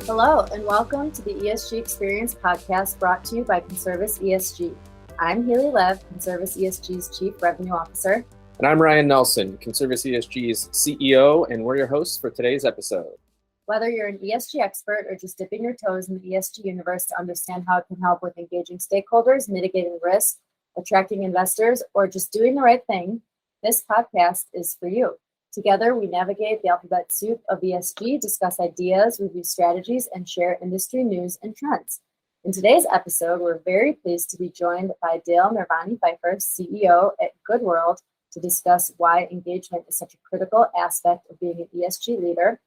Hello, and welcome to the ESG Experience podcast brought to you by Conservice ESG. I'm Helee Lev, Conservice ESG's Chief Revenue Officer. And I'm Ryan Nelson, Conservice ESG's CEO, and we're your hosts for today's episode. Whether you're an ESG expert or just dipping your toes in the ESG universe to understand how it can help with engaging stakeholders, mitigating risk, attracting investors, or just doing the right thing, this podcast is for you. Together, we navigate the alphabet soup of ESG, discuss ideas, review strategies, and share industry news and trends. In today's episode, we're very pleased to be joined by Dale Nirvani Pfeifer, CEO at Goodworld, to discuss why engagement is such a critical aspect of being an ESG leader.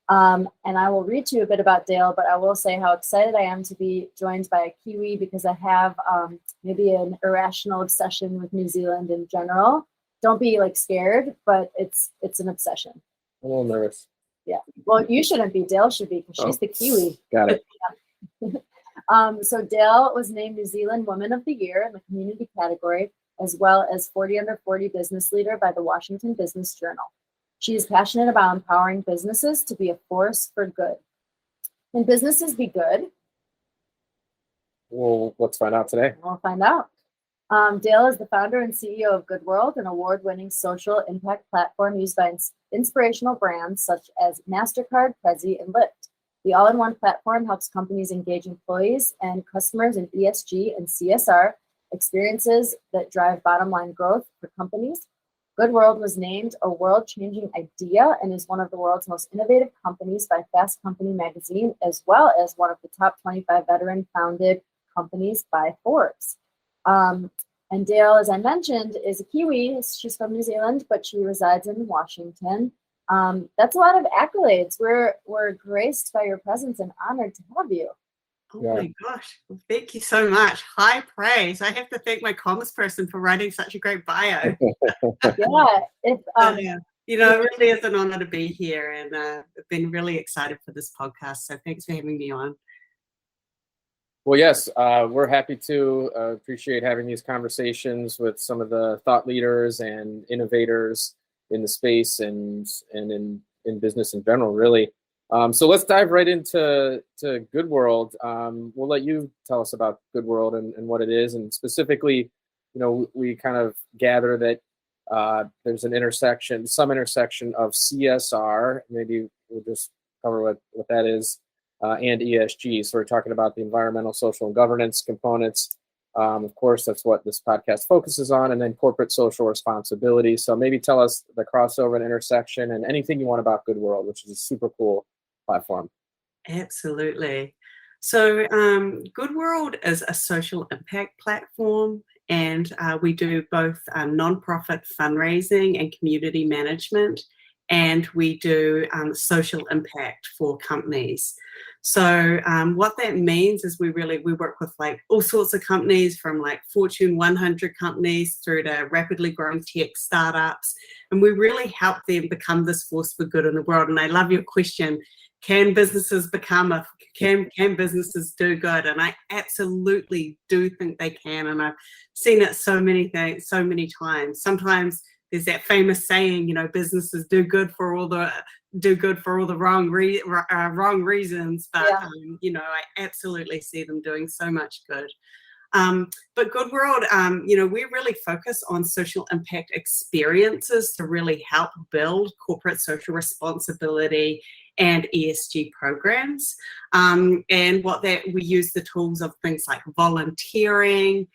And I will read to you a bit about Dale, but I will say how excited I am to be joined by a Kiwi because I have maybe an irrational obsession with New Zealand in general. Don't be scared, but it's an obsession. I'm a little nervous. Yeah. Well, you shouldn't be. Dale should be because she's the Kiwi. Got it. So Dale was named New Zealand Woman of the Year in the community category, as well as 40 Under 40 Business Leader by the Washington Business Journal. She is passionate about empowering businesses to be a force for good. Can businesses be good? Well, let's find out today. We'll find out. Dale is the founder and CEO of Goodworld, an award-winning social impact platform used by inspirational brands such as MasterCard, Prezi, and Lyft. The all-in-one platform helps companies engage employees and customers in ESG and CSR experiences that drive bottom-line growth for companies. Goodworld was named a world-changing idea and is one of the world's most innovative companies by Fast Company magazine, as well as one of the top 25 veteran-founded companies by Forbes. And Dale, as I mentioned, is a Kiwi. She's from New Zealand, but she resides in Washington. That's a lot of accolades. We're graced by your presence and honored to have you. Oh my gosh. Well, thank you so much. High praise. I have to thank my commerce person for writing such a great bio. It really is an honor to be here, and I've been really excited for this podcast. So thanks for having me on. Well, yes, we're happy to appreciate having these conversations with some of the thought leaders and innovators in the space and in business in general, really. So let's dive right into Goodworld. We'll let you tell us about Goodworld and what it is. And specifically, we kind of gather that there's some intersection of CSR. Maybe we'll just cover what that is. And ESG. So we're talking about the environmental, social, and governance components. Of course, that's what this podcast focuses on, and then corporate social responsibility. So maybe tell us the crossover and intersection and anything you want about Goodworld, which is a super cool platform. Absolutely. So Goodworld is a social impact platform, and we do both nonprofit fundraising and community management. And we do social impact for companies. So what that means is we work with all sorts of companies, from Fortune 100 companies through to rapidly growing tech startups, and we really help them become this force for good in the world. And I love your question: can businesses can businesses do good? And I absolutely do think they can, and I've seen it so many times. Sometimes there's that famous saying, businesses do good for all the wrong reasons, but I absolutely see them doing so much good. But Goodworld, we really focus on social impact experiences to really help build corporate social responsibility and ESG programs. And we use the tools of things like volunteering,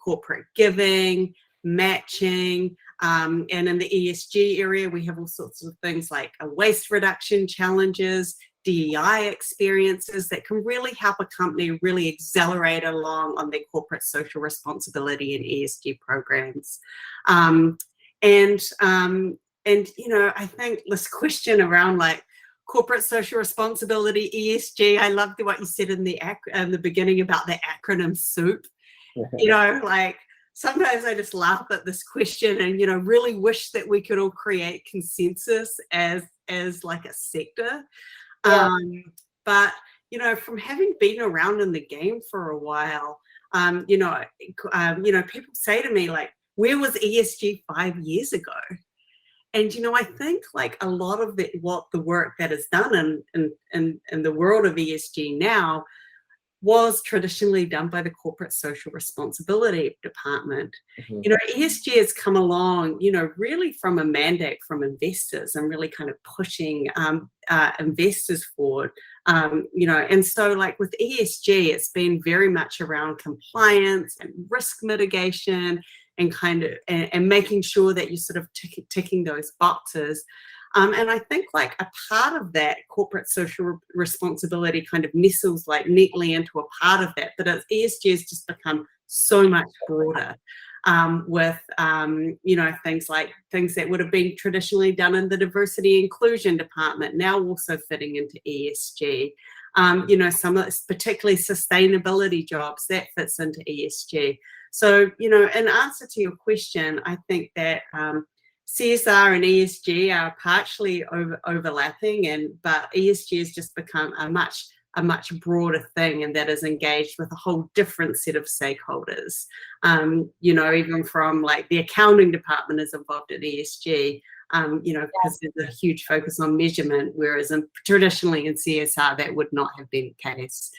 corporate giving, matching, and in the ESG area, we have all sorts of things like waste reduction challenges, DEI experiences that can really help a company really accelerate along on their corporate social responsibility and ESG programs. I think this question around corporate social responsibility, ESG, I loved what you said in the beginning about the acronym soup. Sometimes I just laugh at this question and, really wish that we could all create consensus as a sector. Yeah. But, from having been around in the game for a while, people say to me, where was ESG 5 years ago? And, I think like a lot of the work that is done in the world of ESG now was traditionally done by the corporate social responsibility department. Mm-hmm. ESG has come along, really from a mandate from investors and really kind of pushing investors forward. And so like with ESG, it's been very much around compliance and risk mitigation and and making sure that you're sort of ticking those boxes. And I think like a part of that corporate social responsibility kind of nestles like neatly into a part of that, but ESG has just become so much broader with, things that would have been traditionally done in the diversity inclusion department, now also fitting into ESG. Some of particularly sustainability jobs, that fits into ESG. So, in answer to your question, I think that CSR and ESG are partially overlapping, but ESG has just become a much broader thing, and that is engaged with a whole different set of stakeholders. Even from like the accounting department is involved in ESG, because there's a huge focus on measurement, whereas traditionally in CSR that would not have been the case.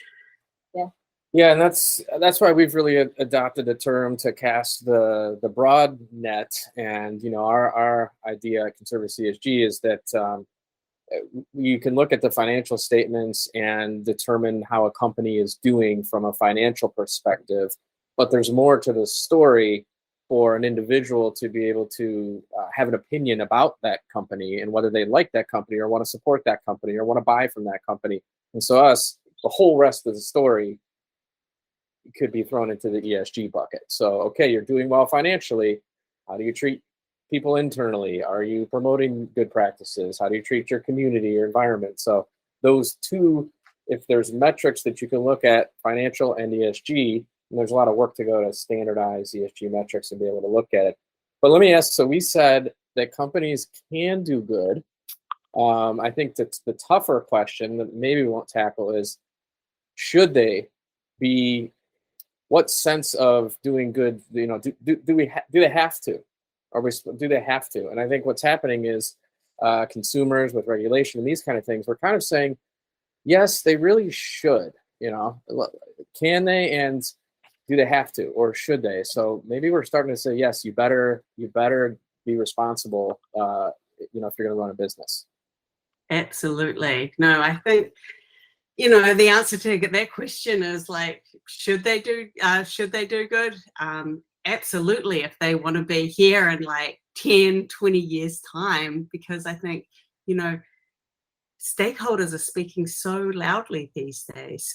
Yeah, and that's why we've really adopted a term to cast the broad net. And our idea at Conservative CSG is that you can look at the financial statements and determine how a company is doing from a financial perspective, but there's more to the story for an individual to be able to have an opinion about that company and whether they like that company or want to support that company or want to buy from that company. And so the whole rest of the story could be thrown into the ESG bucket. So, okay, you're doing well financially. How do you treat people internally? Are you promoting good practices? How do you treat your community, your environment? So those two, if there's metrics that you can look at, financial and ESG, and there's a lot of work to go to standardize ESG metrics and be able to look at it. But let me ask, so we said that companies can do good. I think that the tougher question that maybe we won't tackle is, should they be, what sense of doing good, do they have to? Do they have to? And I think what's happening is consumers with regulation and these kind of things, we're kind of saying, yes, they really should, can they, and do they have to, or should they? So maybe we're starting to say, yes, you better be responsible, if you're going to run a business. Absolutely. No, I think, the answer to that question is like, should they do good? Absolutely, if they want to be here in like 10, 20 years time, because I think, stakeholders are speaking so loudly these days.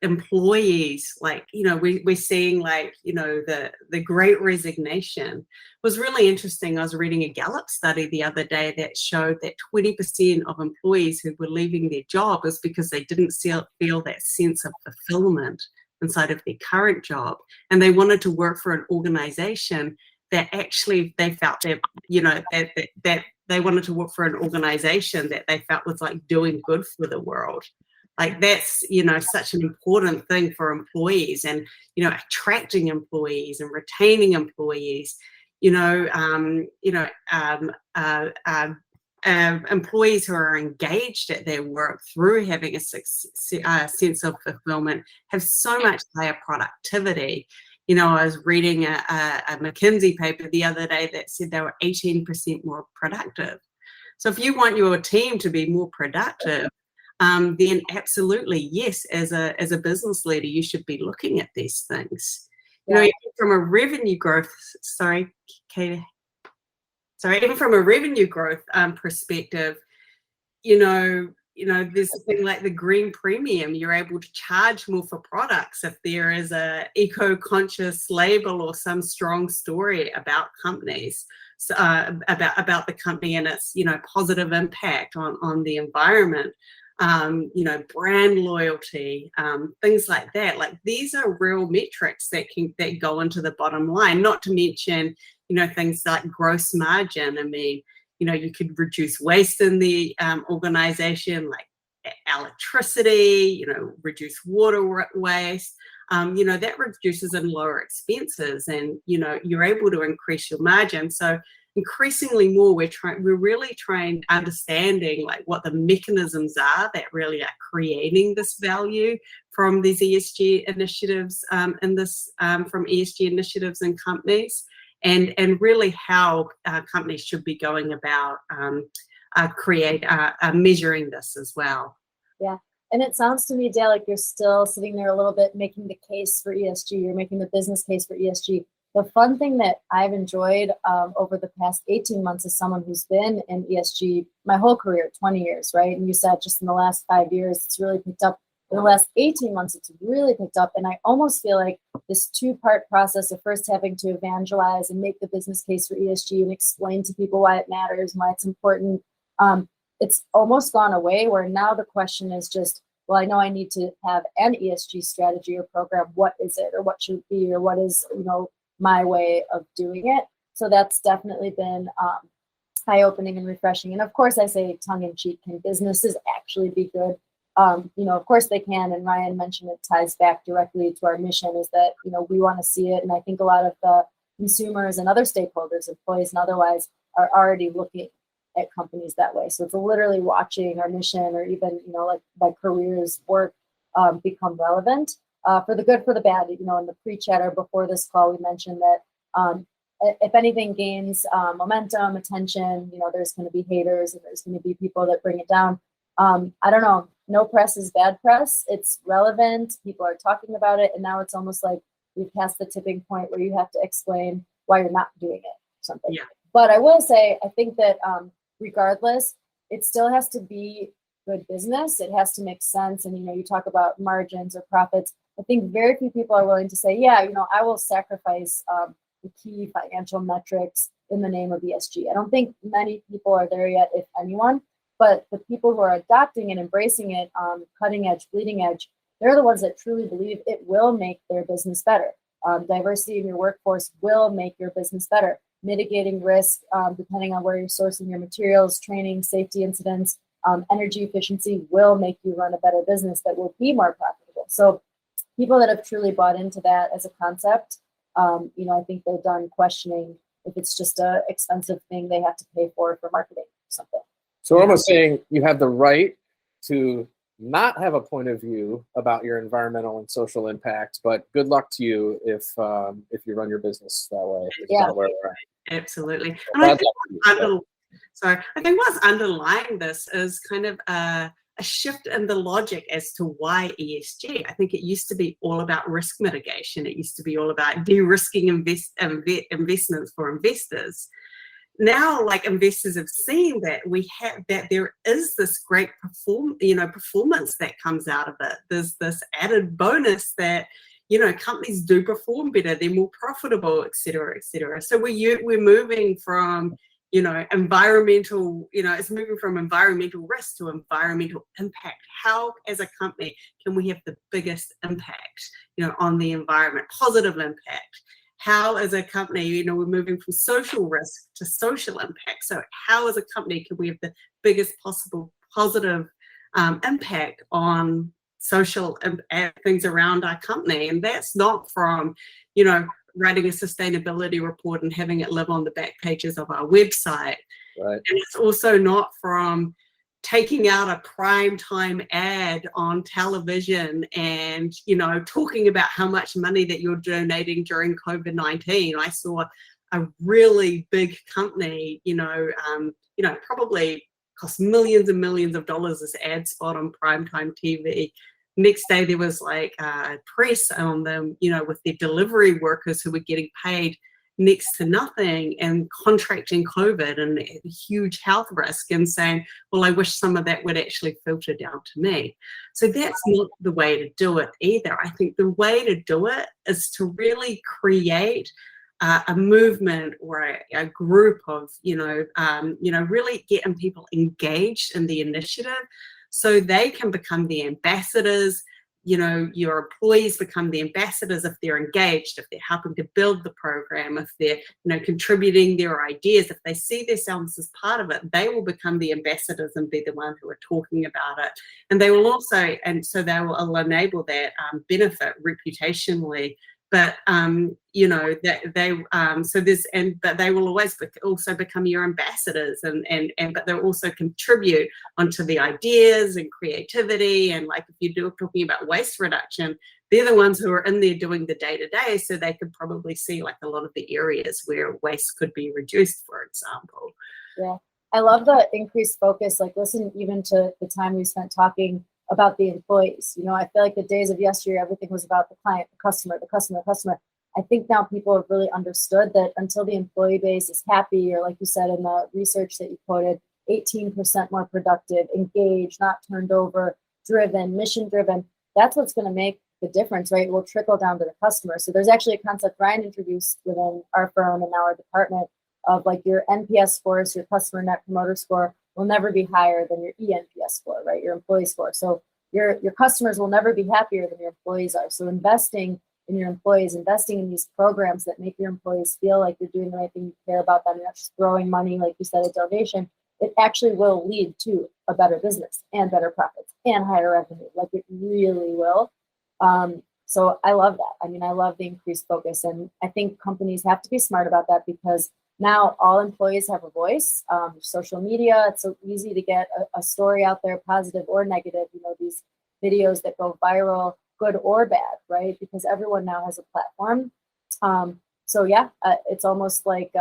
Employees, like, we're seeing like, the great resignation was really interesting. I was reading a Gallup study the other day that showed that 20% of employees who were leaving their job was because they didn't feel that sense of fulfillment inside of their current job. And they wanted to work for an organization that actually they felt that, that they wanted to work for an organization that they felt was like doing good for the world. Like that's, such an important thing for employees, and, attracting employees and retaining employees, employees who are engaged at their work through having a sense of fulfillment have so much higher productivity. I was reading a McKinsey paper the other day that said they were 18% more productive. So if you want your team to be more productive, then absolutely, yes, as a business leader, you should be looking at these things. From a revenue growth, even from a revenue growth perspective, there's a thing like the green premium. You're able to charge more for products if there is a eco-conscious label or some strong story about companies, about the company and its positive impact on the environment. Brand loyalty, things like that. Like these are real metrics that go into the bottom line, not to mention, things like gross margin. I mean, you could reduce waste in the organization, like electricity, reduce water waste, that reduces in lower expenses, and, you're able to increase your margin. So increasingly more we're really trying understanding like what the mechanisms are that really are creating this value from these ESG initiatives from ESG initiatives in companies, and really how companies should be going about measuring this as well. Yeah. And it sounds to me, Dale, like you're still sitting there a little bit making the case for ESG. You're making the business case for ESG. The fun thing that I've enjoyed over the past 18 months as someone who's been in ESG my whole career, 20 years, right? And you said just in the last 5 years, it's really picked up. In the last 18 months, it's really picked up. And I almost feel like this two-part process of first having to evangelize and make the business case for ESG and explain to people why it matters and why it's important. It's almost gone away, where now the question is just, well, I know I need to have an ESG strategy or program. What is it, or what should it be, or what is, my way of doing it? So that's definitely been eye-opening and refreshing. And of course, I say tongue-in-cheek, can businesses actually be good? Of course they can. And Ryan mentioned it ties back directly to our mission, is that, we want to see it. And I think a lot of the consumers and other stakeholders, employees and otherwise, are already looking at companies that way. So it's literally watching our mission, or even, like my careers work become relevant for the good, for the bad. In the pre-chatter before this call, we mentioned that if anything gains momentum, attention, there's going to be haters and there's going to be people that bring it down. I don't know. No press is bad press. It's relevant. People are talking about it. And now it's almost like we've passed the tipping point where you have to explain why you're not doing it, something. Yeah. But I will say, I think that regardless, it still has to be good business. It has to make sense. And, you talk about margins or profits. I think very few people are willing to say, yeah, I will sacrifice the key financial metrics in the name of ESG. I don't think many people are there yet, if anyone. But the people who are adopting and embracing it, cutting edge, bleeding edge, they're the ones that truly believe it will make their business better. Diversity in your workforce will make your business better. Mitigating risk, depending on where you're sourcing your materials, training, safety incidents, energy efficiency will make you run a better business that will be more profitable. So people that have truly bought into that as a concept, I think they're done questioning if it's just an expensive thing they have to pay for marketing or something. So we're almost saying you have the right to not have a point of view about your environmental and social impact, but good luck to you if you run your business that way. Yeah, absolutely. And I think what's underlying this is kind of a shift in the logic as to why ESG. I think it used to be all about risk mitigation. It used to be all about de-risking investments for investors. Now, like, investors have seen that there is this great performance that comes out of it. There's this added bonus that, companies do perform better, they're more profitable, et cetera, et cetera. So we're moving from, environmental, it's moving from environmental risk to environmental impact. How, as a company, can we have the biggest impact, on the environment, positive impact? How, as a company, we're moving from social risk to social impact. So how, as a company, can we have the biggest possible positive impact on social things around our company? And that's not from, writing a sustainability report and having it live on the back pages of our website. Right. And it's also not from taking out a prime time ad on television and, talking about how much money that you're donating during COVID-19. I saw a really big company, probably cost millions and millions of dollars, this ad spot on primetime TV. Next day, there was like press on them, with their delivery workers who were getting paid next to nothing and contracting COVID and a huge health risk, and saying, well, I wish some of that would actually filter down to me. So that's not the way to do it either. I think the way to do it is to really create a movement or a group of, really getting people engaged in the initiative so they can become the ambassadors. Your employees become the ambassadors if they're engaged, if they're helping to build the program, if they're, contributing their ideas, if they see themselves as part of it, they will become the ambassadors and be the ones who are talking about it. And they will also, and so they will enable that benefit reputationally but you know, that they but they will always also become your ambassadors, and but they'll also contribute onto the ideas and creativity. And like, if you're talking about waste reduction, they're the ones who are in there doing the day-to-day, so they could probably see like a lot of the areas where waste could be reduced, for example. Yeah, I love the increased focus. Like, listen, even to the time we spent talking about the employees. You know, I feel like the days of yesteryear, everything was about the client, the customer, the customer, the customer. I think now people have really understood that until the employee base is happy, or like you said in the research that you quoted, 18% more productive, engaged, not turned over, driven, mission driven, that's what's going to make the difference, right? It will trickle down to the customer. So there's actually a concept Ryan introduced within our firm and our department of like your NPS scores, your customer net promoter score will never be higher than your eNPS score, right? Your employee score. So your customers will never be happier than your employees are. So investing in your employees, investing in these programs that make your employees feel like you're doing the right thing, you care about them, you're not just throwing money, like you said, a donation, it actually will lead to a better business and better profits and higher revenue. Like, it really will. So I love that. I mean, I love the increased focus, and I think companies have to be smart about that, because now all employees have a voice. Social media, it's so easy to get a story out there, positive or negative, you know, these videos that go viral, good or bad, right? Because everyone now has a platform. So yeah, it's almost like,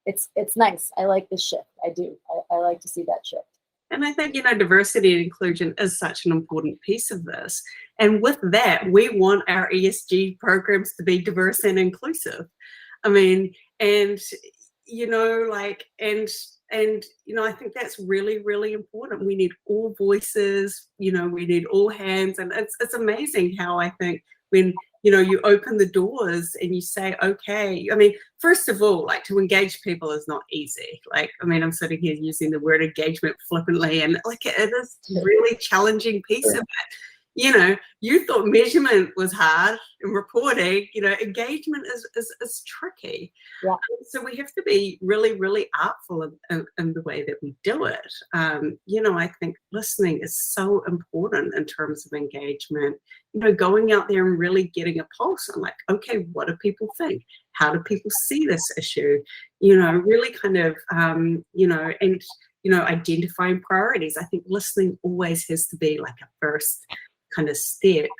it's nice. I like this shift. I do. I like to see that shift. And I think, you know, diversity and inclusion is such an important piece of this. And with that, we want our ESG programs to be diverse and inclusive. I mean, and, you know, like, and, you know, I think that's really, really important. We need all voices, you know, we need all hands. And it's amazing how I think when, you know, you open the doors and you say, okay, I mean, first of all, like, to engage people is not easy. Like, I mean, I'm sitting here using the word engagement flippantly, and like, it is a really challenging piece of it. You know, you thought measurement was hard and reporting, you know, engagement is tricky. Yeah. So we have to be really, really artful in the way that we do it. You know, I think listening is so important in terms of engagement. You know, going out there and really getting a pulse on, like, okay, what do people think? How do people see this issue? You know, really kind of, you know, and, you know, identifying priorities. I think listening always has to be like a first kind of step.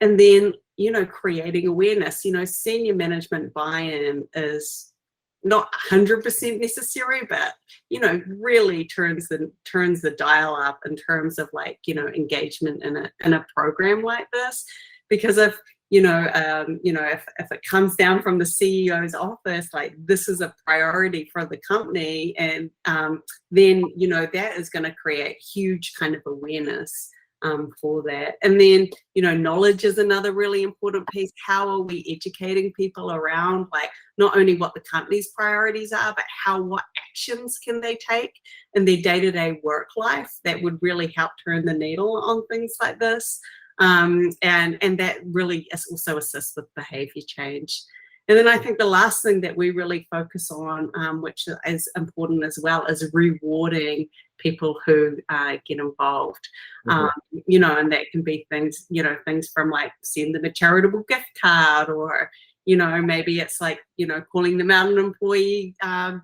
And then, you know, creating awareness. You know, senior management buy-in is not 100% necessary, but, you know, really turns the dial up in terms of, like, you know, engagement in a program like this. Because if, you know, if it comes down from the CEO's office, like, this is a priority for the company, and then, you know, that is going to create huge kind of awareness for that. And then, you know, knowledge is another really important piece. How are we educating people around, like, not only what the company's priorities are, but what actions can they take in their day-to-day work life that would really help turn the needle on things like this. And that really also assists with behavior change. And then I think the last thing that we really focus on, which is important as well, is rewarding people who get involved. You know, and that can be things, you know, things from, like, send them a charitable gift card, or, you know, maybe it's like, you know, calling them out an employee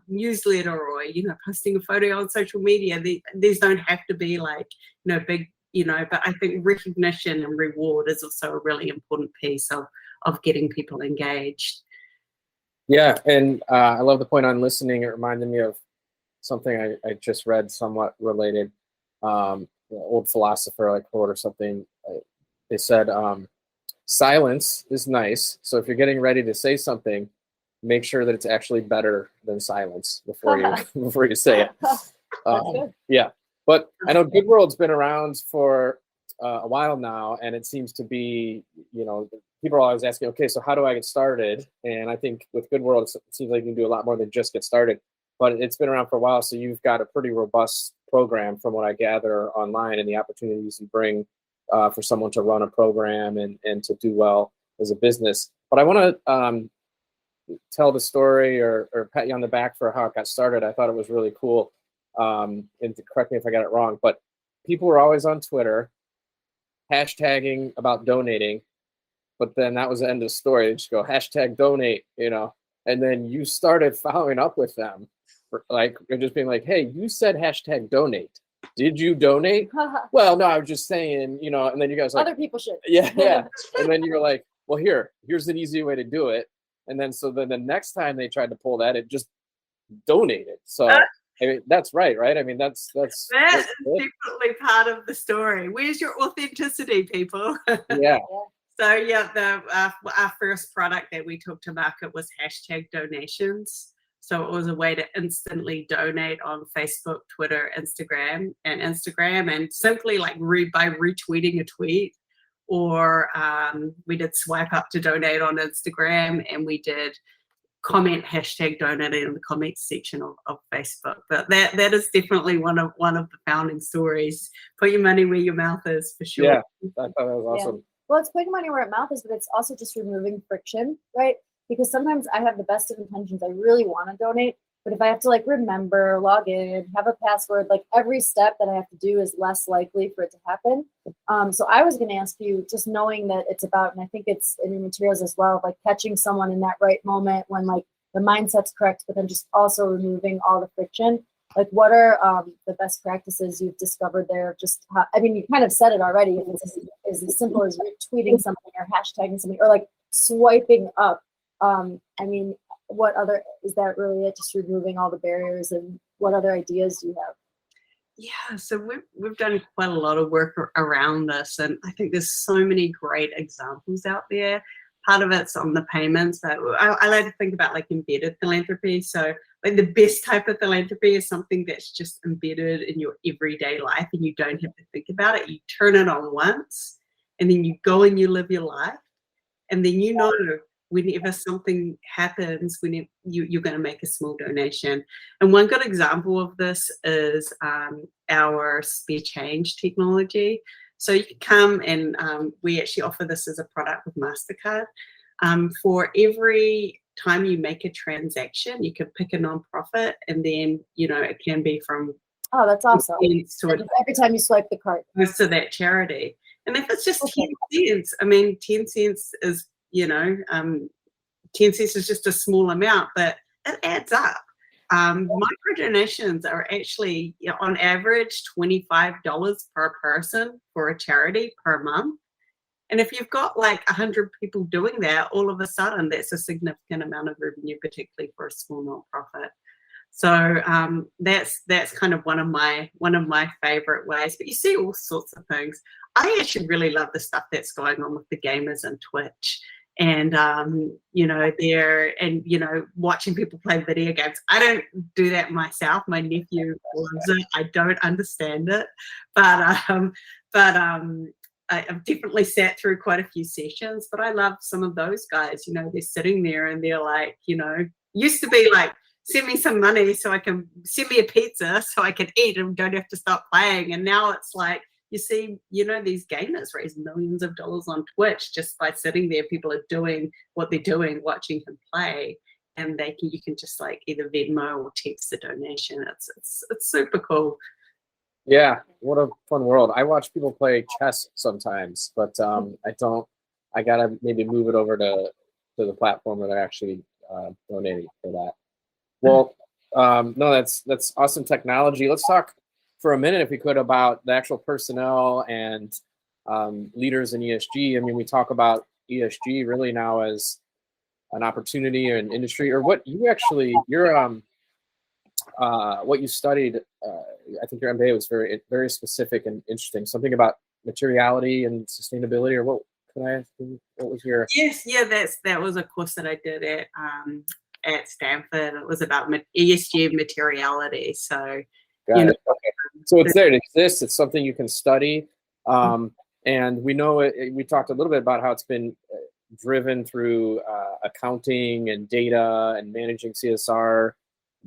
newsletter, or, you know, posting a photo on social media. These don't have to be, like, you know, big, you know, but I think recognition and reward is also a really important piece of getting people engaged. Yeah, and I love the point on listening. It reminded me of something I just read, somewhat related. An old philosopher, like, quote or something. They said, silence is nice. So if you're getting ready to say something, make sure that it's actually better than silence before you say it. Yeah, but I know Goodworld's been around for a while now, and it seems to be, you know, people are always asking, okay, so how do I get started? And I think with Goodworld, it seems like you can do a lot more than just get started. But it's been around for a while, so you've got a pretty robust program, from what I gather online, and the opportunities you bring for someone to run a program and to do well as a business. But I want to tell the story or pat you on the back for how it got started. I thought it was really cool. And correct me if I got it wrong, but people were always on Twitter hashtagging about donating, but then that was the end of the story. They just go hashtag donate, and then you started following up with them, like just being like, hey, you said hashtag donate. Did you donate? Well, no, I was just saying, and then you guys like, other people should. Yeah. And then you were like, well, here's an easy way to do it. And then, so then the next time they tried to pull that, it just donated. So I mean, that's right. I mean, that's definitely part of the story. Where's your authenticity, people? Yeah. So yeah, our first product that we took to market was hashtag donations. So it was a way to instantly donate on Facebook, Twitter, Instagram, and simply like by retweeting a tweet, or we did swipe up to donate on Instagram, and we did comment hashtag donate in the comments section of Facebook. But that is definitely one of the founding stories. Put your money where your mouth is, for sure. Yeah, I thought that was awesome. Yeah. Well, it's putting money where your mouth is, but it's also just removing friction, right? Because sometimes I have the best of intentions. I really want to donate, but if I have to like remember, log in, have a password, like every step that I have to do is less likely for it to happen. So I was going to ask you, just knowing that it's about, and I think it's in your materials as well, like catching someone in that right moment when like the mindset's correct, but then just also removing all the friction. Like, what are the best practices you've discovered there? Just, I mean, you kind of said it already. If it's as simple as retweeting something or hashtagging something or like swiping up. I mean, what other, is that really it? Just removing all the barriers, and what other ideas do you have? Yeah, so we've done quite a lot of work around this, and I think there's so many great examples out there. Part of it's on the payments. That I like to think about like embedded philanthropy. So like the best type of philanthropy is something that's just embedded in your everyday life, and you don't have to think about it. You turn it on once, and then you go and you live your life, and then whenever something happens, when you're going to make a small donation. And one good example of this is our spare change technology. So you can come and we actually offer this as a product with MasterCard. For every time you make a transaction, you can pick a nonprofit, and then, it can be from that's awesome. To every time you swipe the card. Goes to that charity. And if it's just 10 cents, I mean, 10 cents is, 10 cents is just a small amount, but it adds up. Micro donations are actually, on average, $25 per person for a charity per month. And if you've got like 100 people doing that, all of a sudden that's a significant amount of revenue, particularly for a small nonprofit. So that's kind of one of my favorite ways. But you see all sorts of things. I actually really love the stuff that's going on with the gamers and Twitch. And watching people play video games. I don't do that myself. My nephew loves it. I don't understand it, but I've definitely sat through quite a few sessions. But I love some of those guys. They're sitting there and they're like, used to be like, send me some money so I can send me a pizza so I can eat and don't have to stop playing. And now it's like, you see, these gamers raise millions of dollars on Twitch just by sitting there. People are doing what they're doing, watching him play, and you can just like either Venmo or text the donation. It's super cool. Yeah, what a fun world. I watch people play chess sometimes, but I gotta maybe move it over to the platform where they're actually donating for that. Well, no, that's awesome technology. Let's talk for a minute, if we could, about the actual personnel and leaders in ESG. I mean, we talk about ESG really now as an opportunity or an industry, or what you actually, what you studied, I think your MBA was very, very specific and interesting. Something about materiality and sustainability, or what, can I ask you, what was your? Yes, yeah, that was a course that I did at Stanford. It was about ESG materiality. So, Got it. Okay. So it's there. It exists. It's something you can study. And we know we talked a little bit about how it's been driven through accounting and data and managing CSR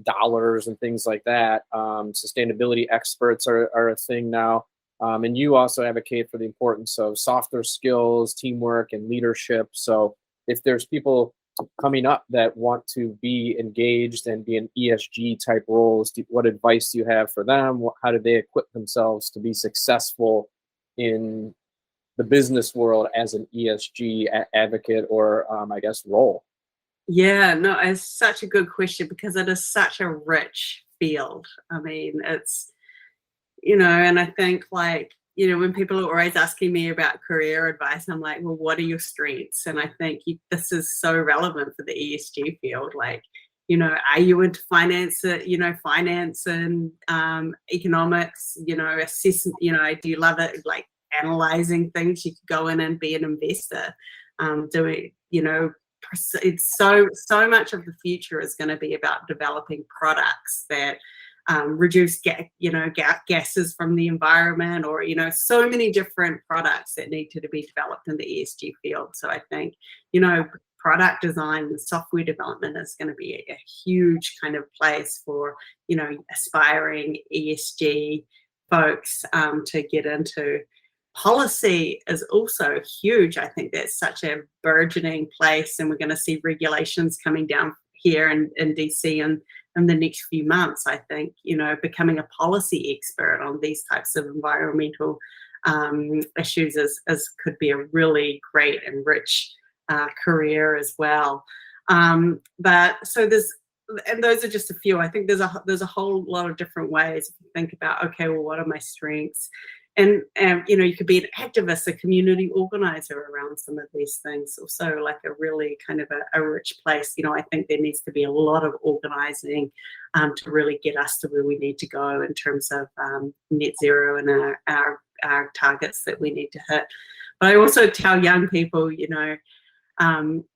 dollars and things like that. Sustainability experts are a thing now. And you also advocate for the importance of softer skills, teamwork, and leadership. So if there's people coming up that want to be engaged and be in ESG type roles, what advice do you have for them? How do they equip themselves to be successful in the business world as an ESG advocate or I guess role? Yeah, no, it's such a good question because it is such a rich field. I mean, it's, and I think like, when people are always asking me about career advice, I'm like, well, what are your strengths? And I think this is so relevant for the ESG field. Like, are you into finance, finance and economics, assessment, do you love it? Like analyzing things, you could go in and be an investor, doing, it's so much of the future is going to be about developing products that reduce gases from the environment, or so many different products that need to be developed in the ESG field. So I think product design and software development is going to be a huge kind of place for aspiring ESG folks to get into. Policy is also huge. I think that's such a burgeoning place, and we're going to see regulations coming down here in DC in the next few months. I think, becoming a policy expert on these types of environmental issues could be a really great and rich career as well. But so those are just a few. I think there's a whole lot of different ways if you think about, okay, well, what are my strengths? And you could be an activist, a community organizer around some of these things. Also, like a really kind of a rich place. I think there needs to be a lot of organizing to really get us to where we need to go in terms of net zero and our targets that we need to hit. But I also tell young people, in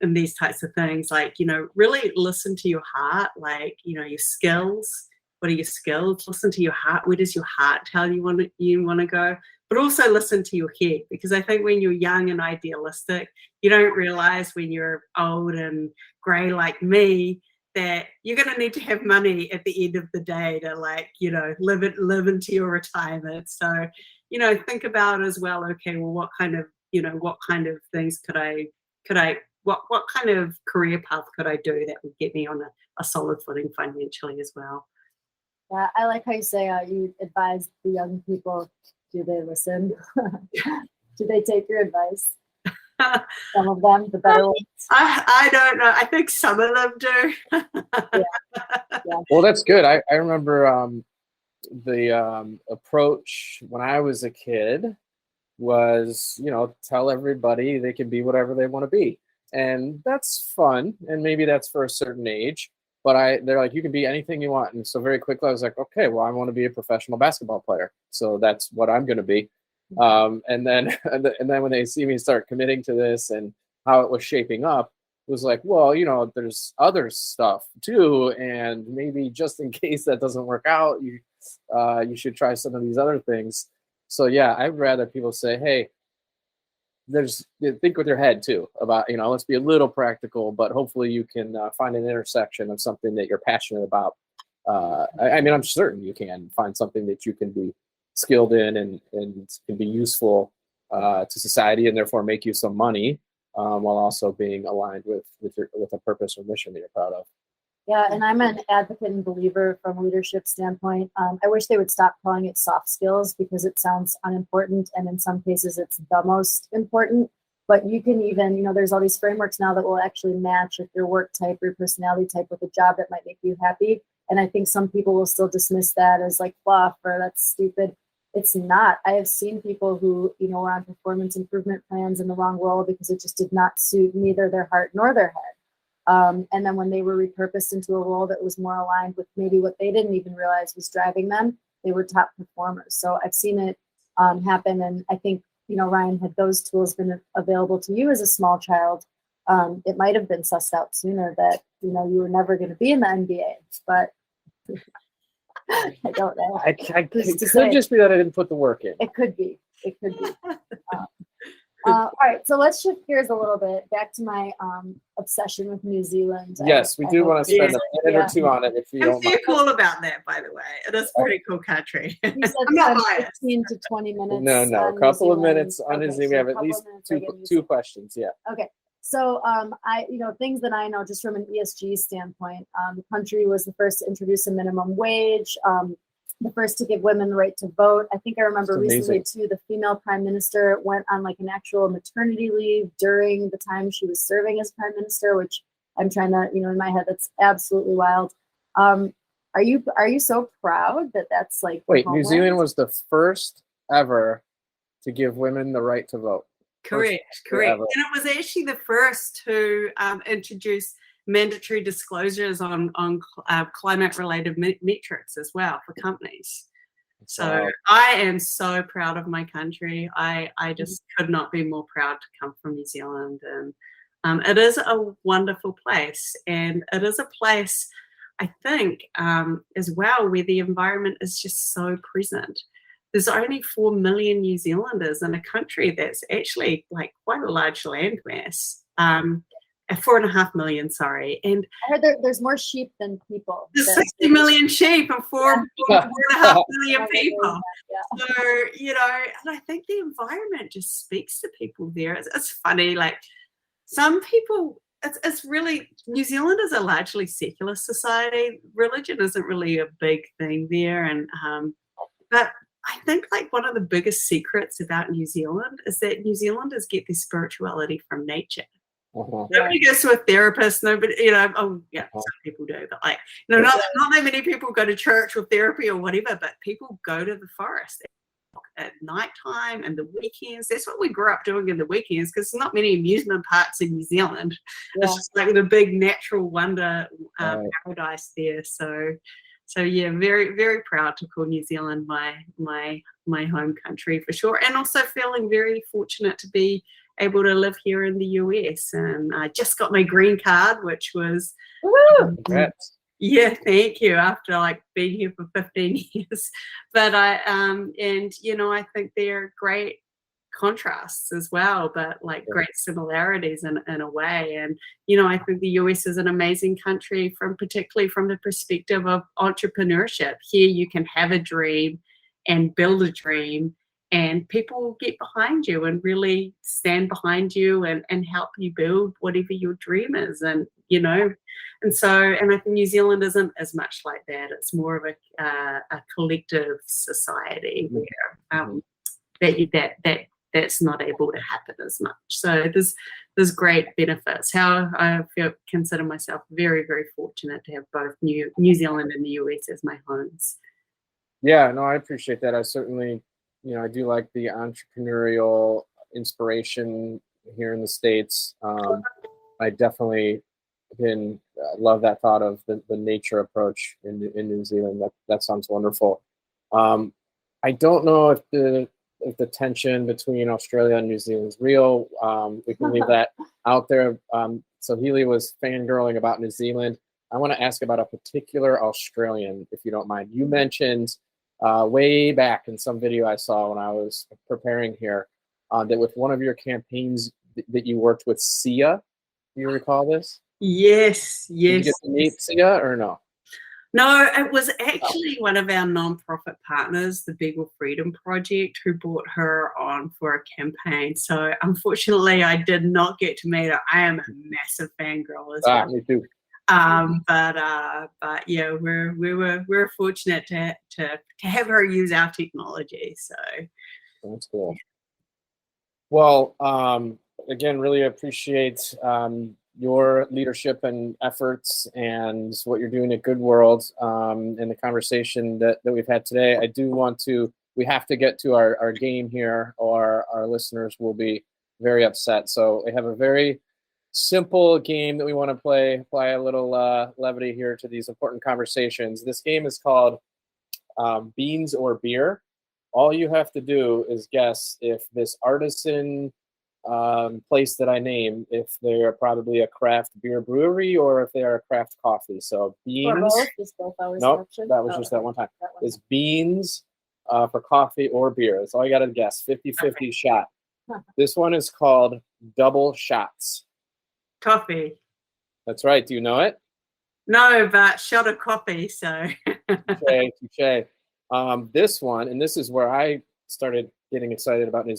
these types of things, like, really listen to your heart, like, your skills. What are your skills? Listen to your heart. Where does your heart tell you want to go? But also listen to your head, because I think when you're young and idealistic, you don't realize when you're old and grey like me that you're going to need to have money at the end of the day to, like, live into your retirement. So, think about as well. Okay, well, what kind of things what kind of career path could I do that would get me on a solid footing financially as well? Yeah, I like how you say you advise the young people. Do they listen? Do they take your advice? Some of them, the better ones. I don't know. I think some of them do. Yeah. Well, that's good. I remember the approach when I was a kid was, tell everybody they can be whatever they want to be. And that's fun. And maybe that's for a certain age. But they're like, you can be anything you want. And so very quickly I was like, okay, well, I want to be a professional basketball player. So that's what I'm going to be. And then when they see me start committing to this and how it was shaping up, it was like, well, there's other stuff too. And maybe just in case that doesn't work out, you should try some of these other things. So yeah, I'd rather people say, hey, think with your head too about, let's be a little practical, but hopefully you can find an intersection of something that you're passionate about. I mean, I'm certain you can find something that you can be skilled in and can be useful to society and therefore make you some money while also being aligned with a purpose or mission that you're proud of. Yeah, and I'm an advocate and believer from a leadership standpoint. I wish they would stop calling it soft skills because it sounds unimportant, and in some cases it's the most important. But you can even, there's all these frameworks now that will actually match with your work type, your personality type with a job that might make you happy. And I think some people will still dismiss that as like fluff or that's stupid. It's not. I have seen people who, were on performance improvement plans in the wrong role because it just did not suit neither their heart nor their head. And then when they were repurposed into a role that was more aligned with maybe what they didn't even realize was driving them, they were top performers. So I've seen it happen. And I think, Ryan, had those tools been available to you as a small child, it might have been sussed out sooner that, you were never going to be in the NBA. But I don't know. It could just be that I didn't put the work in. It could be. All right, so let's shift gears a little bit back to my obsession with New Zealand. Yes, we do want to spend a minute or two on it, if you don't mind. I'm cool about that, by the way. It is a pretty cool country. You said I'm not 15 to 20 minutes. No, a couple of minutes on New Zealand. We have at least two questions. Yeah. Okay. So, things that I know just from an ESG standpoint, the country was the first to introduce a minimum wage. the first to give women the right to vote. I think I remember That's recently amazing. too, the female prime minister went on like an actual maternity leave during the time she was serving as prime minister, which I'm trying to, in my head, that's absolutely wild. Are you so proud that that's like Wait, New Zealand homeland? was the first ever to give women the right to vote. Correct. Ever. And it was actually the first to introduce mandatory disclosures on climate-related metrics as well for companies. So Wow. I am so proud of my country. I just could not be more proud to come from New Zealand. And it is a wonderful place. And it is a place, I think, as well, where the environment is just so present. There's only 4 million New Zealanders in a country that's actually like quite a large landmass. 4.5 million, sorry. And I heard there's more sheep than people. there's 60 million sheep and 4.5 million people. Yeah. So, and I think the environment just speaks to people there. It's funny, like some people, it's really, New Zealand is a largely secular society. Religion isn't really a big thing there. And, but I think like one of the biggest secrets about New Zealand is that New Zealanders get their spirituality from nature. Nobody goes to a therapist. Nobody, some people do, but like, not that many people go to church or therapy or whatever. But people go to the forest at nighttime and the weekends. That's what we grew up doing in the weekends because there's not many amusement parks in New Zealand. Yeah. It's just like the big natural wonder paradise there. So yeah, very, very proud to call New Zealand my home country for sure, and also feeling very fortunate to be able to live here in the US. And I just got my green card, which was yeah, thank you. After like being here for 15 years, but I think they're great contrasts as well, but like great similarities in a way. And I think the US is an amazing country particularly from the perspective of entrepreneurship. Here you can have a dream and build a dream, and people get behind you and really stand behind you and help you build whatever your dream is. And and I think New Zealand isn't as much like that. It's more of a collective society where that's not able to happen as much. So there's great benefits. I consider myself very, very fortunate to have both New Zealand and the US as my homes. Yeah, no, I appreciate that. I certainly, I do like the entrepreneurial inspiration here in the States. I definitely love that thought of the nature approach in New Zealand. That sounds wonderful. I don't know if the tension between Australia and New Zealand is real. We can leave that out there. So Helee was fangirling about New Zealand. I want to ask about a particular Australian, if you don't mind. You mentioned way back in some video I saw when I was preparing here that with one of your campaigns that you worked with Sia. Do you recall this? Yes. Did you get to meet Sia or no? No, it was actually one of our nonprofit partners, the Beagle Freedom Project, who brought her on for a campaign. So unfortunately, I did not get to meet her. I am a massive fangirl as well. Me too. But yeah, we're fortunate to have her use our technology. So that's cool. Well, again, really appreciate your leadership and efforts and what you're doing at Goodworld and the conversation that we've had today. I do we have to get to our game here or our listeners will be very upset. So we have a very simple game that we want to apply a little levity here to these important conversations. This game is called Beans or Beer. All you have to do is guess if this artisan place that I name, if they're probably a craft beer brewery or if they are a craft coffee. So beans. Nope, that was just that one time. It's beans for coffee or beer. That's all you got to guess. 50-50 shot. This one is called Double Shots. Coffee. That's right. Do you know it? No, but shot of coffee. So. Touche. This one, and this is where I started getting excited about New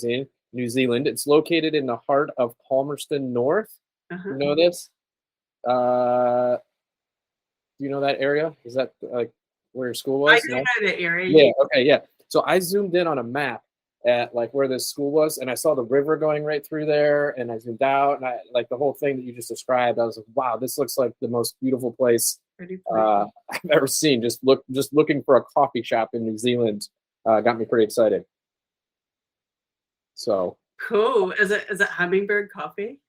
Zealand. It's located in the heart of Palmerston North. You know this? Do you know that area? Is that like where your school was? I do know the area. Yeah. Okay. Yeah. So I zoomed in on a map at like where this school was, and I saw the river going right through there, and I zoomed out, and I like the whole thing that you just described. I was like, wow, this looks like the most beautiful place I've ever seen. Just looking for a coffee shop in New Zealand got me pretty excited. So cool. Is it Hummingbird coffee?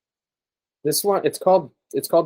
This one, it's called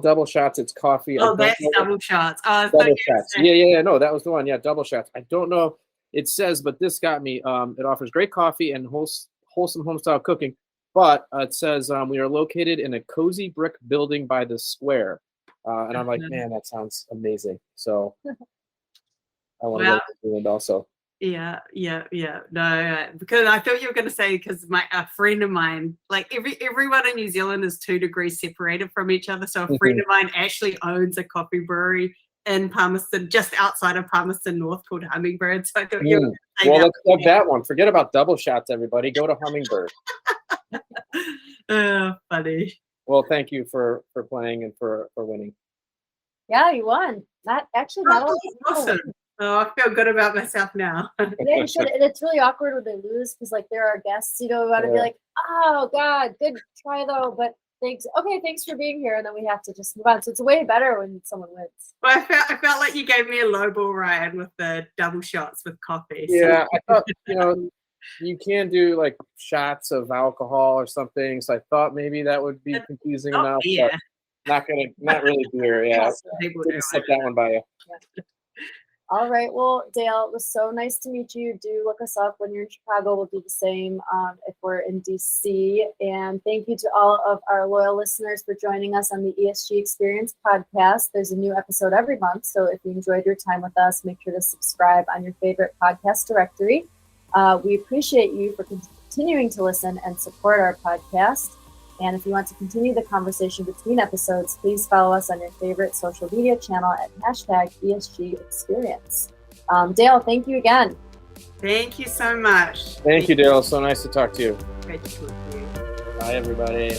Double Shots. It's coffee. Oh, that's Double Shots. Oh, Double Shots. Yeah. No, that was the one. Yeah, Double Shots. I don't know. It says, but this got me. It offers great coffee and wholesome home-style cooking. But it says we are located in a cozy brick building by the square. And I'm like, man, that sounds amazing. So I want to go to New Zealand also. Yeah. No, because I thought you were going to say, because a friend of mine, like everyone in New Zealand is 2 degrees separated from each other. So a friend of mine actually owns a coffee brewery in Palmerston, just outside of Palmerston North, called Hummingbird. So I thought you were going to say well, let's plug that one. Forget about Double Shots, everybody. Go to Hummingbird. Funny. Well, thank you for playing and for winning. Yeah, you won. Not awesome. Oh, I feel good about myself now. Yeah, you should. And it's really awkward when they lose because, like, they're our guests. You know, we want to be like, "Oh God, good try though," but thanks. Okay, thanks for being here, and then we have to just move on. So it's way better when someone wins. Well, I felt like you gave me a lowball, Ryan, with the double shots with coffee. Yeah, I thought you can do like shots of alcohol or something. So I thought maybe that would be confusing enough. Yeah. But not really beer. Yeah, didn't set that one by you. Yeah. All right. Well, Dale, it was so nice to meet you. Do look us up when you're in Chicago. We'll do the same if we're in DC. And thank you to all of our loyal listeners for joining us on the ESG Experience podcast. There's a new episode every month. So if you enjoyed your time with us, make sure to subscribe on your favorite podcast directory. We appreciate you for continuing to listen and support our podcast. And if you want to continue the conversation between episodes, please follow us on your favorite social media channel at #ESG Experience. Dale, thank you again. Thank you so much. Thank you, Dale. So nice to talk to you. Great to talk to you. Bye, everybody.